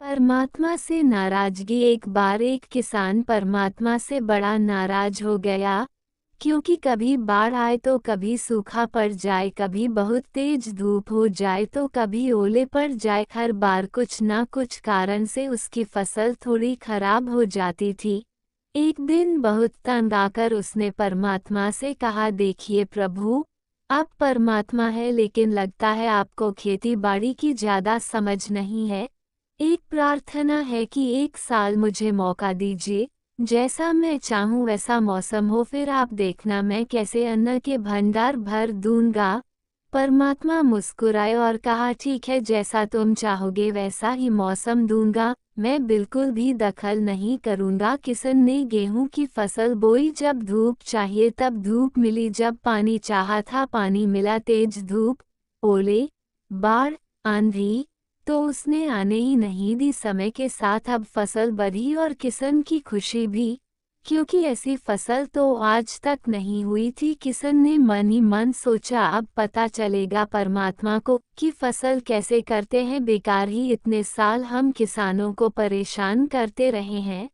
परमात्मा से नाराजगी। एक बार एक किसान परमात्मा से बड़ा नाराज हो गया, क्योंकि कभी बाढ़ आए तो कभी सूखा पड़ जाए, कभी बहुत तेज धूप हो जाए तो कभी ओले पड़ जाए। हर बार कुछ ना कुछ कारण से उसकी फसल थोड़ी खराब हो जाती थी। एक दिन बहुत तंग आकर उसने परमात्मा से कहा, देखिए प्रभु, आप परमात्मा है, लेकिन लगता है आपको खेती बाड़ी की ज़्यादा समझ नहीं है। एक प्रार्थना है कि एक साल मुझे मौका दीजिए, जैसा मैं चाहूँ वैसा मौसम हो, फिर आप देखना मैं कैसे अन्न के भंडार भर दूंगा। परमात्मा मुस्कुराए और कहा, ठीक है, जैसा तुम चाहोगे वैसा ही मौसम दूंगा, मैं बिल्कुल भी दखल नहीं करूंगा। किसान ने गेहूं की फसल बोई, जब धूप चाहिए तब धूप मिली, जब पानी चाहा था पानी मिला। तेज धूप, ओले, बाढ़, आंधी तो उसने आने ही नहीं दी। समय के साथ अब फसल बढ़ी और किसान की खुशी भी, क्योंकि ऐसी फसल तो आज तक नहीं हुई थी। किसान ने मन ही मन सोचा, अब पता चलेगा परमात्मा को कि फसल कैसे करते हैं। बेकार ही इतने साल हम किसानों को परेशान करते रहे हैं।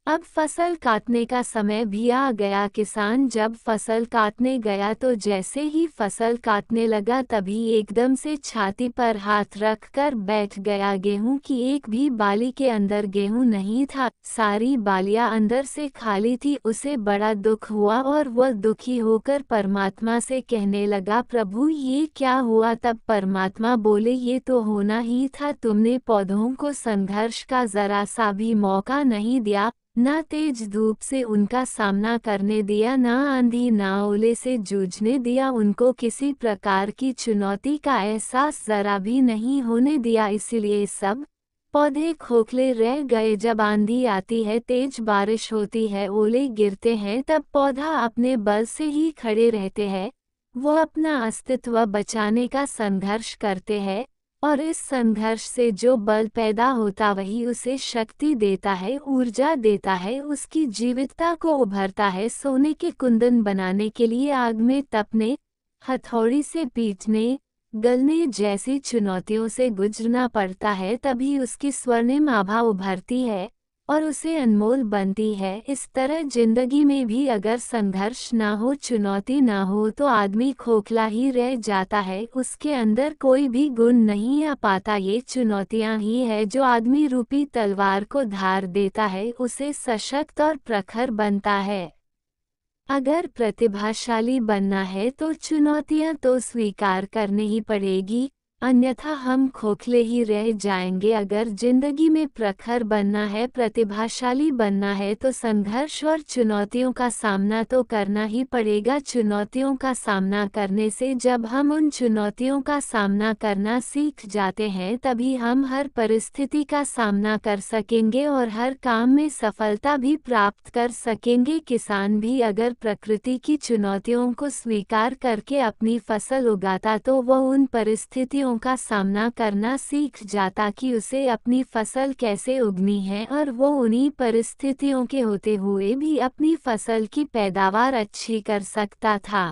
अब फसल काटने का समय भी आ गया। किसान जब फसल काटने गया तो जैसे ही फसल काटने लगा तभी एकदम से छाती पर हाथ रख कर बैठ गया। गेहूं की एक भी बाली के अंदर गेहूं नहीं था, सारी बालियां अंदर से खाली थी। उसे बड़ा दुख हुआ और वह दुखी होकर परमात्मा से कहने लगा, प्रभु ये क्या हुआ। तब परमात्मा बोले, ये तो होना ही था, तुमने पौधों को संघर्ष का जरा सा भी मौका नहीं दिया, ना तेज धूप से उनका सामना करने दिया, ना आंधी ना ओले से जूझने दिया, उनको किसी प्रकार की चुनौती का एहसास जरा भी नहीं होने दिया। इसलिए सब पौधे खोखले रह गए। जब आंधी आती है, तेज बारिश होती है, ओले गिरते हैं, तब पौधा अपने बल से ही खड़े रहते हैं। वो अपना अस्तित्व बचाने का संघर्ष करते हैं, और इस संघर्ष से जो बल पैदा होता वही उसे शक्ति देता है, ऊर्जा देता है, उसकी जीवितता को उभरता है। सोने के कुंदन बनाने के लिए आग में तपने, हथौड़ी से पीटने, गलने जैसी चुनौतियों से गुजरना पड़ता है, तभी उसकी स्वर्णिम आभा उभरती है और उसे अनमोल बनती है। इस तरह जिंदगी में भी अगर संघर्ष ना हो, चुनौती ना हो, तो आदमी खोखला ही रह जाता है, उसके अंदर कोई भी गुण नहीं आ पाता। ये चुनौतियां ही है जो आदमी रूपी तलवार को धार देता है, उसे सशक्त और प्रखर बनता है। अगर प्रतिभाशाली बनना है तो चुनौतियां तो स्वीकार करनी ही पड़ेगी, अन्यथा हम खोखले ही रह जाएंगे। अगर जिंदगी में प्रखर बनना है, प्रतिभाशाली बनना है, तो संघर्ष और चुनौतियों का सामना तो करना ही पड़ेगा। चुनौतियों का सामना करने से जब हम उन चुनौतियों का सामना करना सीख जाते हैं, तभी हम हर परिस्थिति का सामना कर सकेंगे और हर काम में सफलता भी प्राप्त कर सकेंगे। किसान भी अगर प्रकृति की चुनौतियों को स्वीकार करके अपनी फसल उगाता तो वह उन परिस्थितियों का सामना करना सीख जाता कि उसे अपनी फसल कैसे उगनी है, और वो उन्हीं परिस्थितियों के होते हुए भी अपनी फसल की पैदावार अच्छी कर सकता था।